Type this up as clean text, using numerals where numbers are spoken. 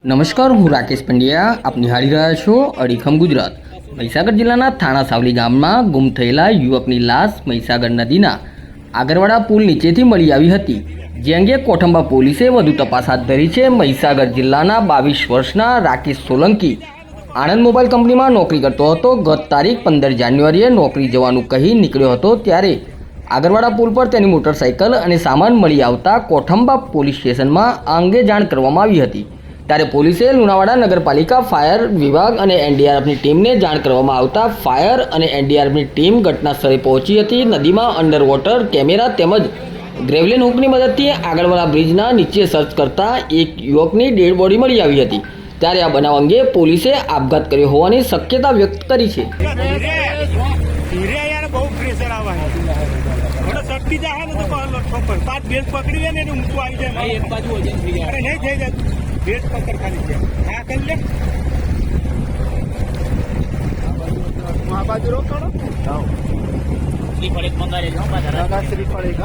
નમસ્કાર, હું રાકેશ પંડ્યા. આપ નિહાળી રહ્યા છો અડીખમ ગુજરાત. મહીસાગર જિલ્લાના થાણા સાવલી ગામમાં ગુમ થયેલા યુવકની લાશ મહીસાગર નદીના આગરવાડા પુલ નીચેથી મળી આવી હતી, જે અંગે કોઠંબા પોલીસે વધુ તપાસ હાથ ધરી છે. મહીસાગર જિલ્લાના 22 વર્ષના રાકેશ સોલંકી આણંદ મોબાઈલ કંપનીમાં નોકરી કરતો હતો. ગત તારીખ 15 જાન્યુઆરીએ નોકરી જવાનું કહી નીકળ્યો હતો, ત્યારે આગરવાડા પુલ પર તેની મોટરસાઇકલ અને સામાન મળી આવતા કોઠંબા પોલીસ સ્ટેશનમાં આ અંગે જાણ કરવામાં આવી હતી. ત્યારે પોલીસે લુણાવાડા નગરપાલિકા, ફાયર વિભાગ અને એનડીઆરએફની ટીમને જાણ કરવામાં આવતા ફાયર અને એનડીઆરએફની ટીમ ઘટના સ્થળે પહોંચી હતી. નદીમાં અંડર વોટર કેમેરા તેમજ ગ્રેવલિન હુકની મદદથી આગળવાળા બ્રિજના નીચે સર્ચ કરતા એક યુવકની ડેડ બોડી મળી આવી હતી. ત્યારે આ બનાવ અંગે પોલીસે આપઘાત કર્યો હોવાની શક્યતા વ્યક્ત કરી છે. बेस पकड़ खाली है हाँ कर ले वहाँ बाजू रोक करो श्रीफल एक मंगा ले जाओ बाजार श्रीफल एक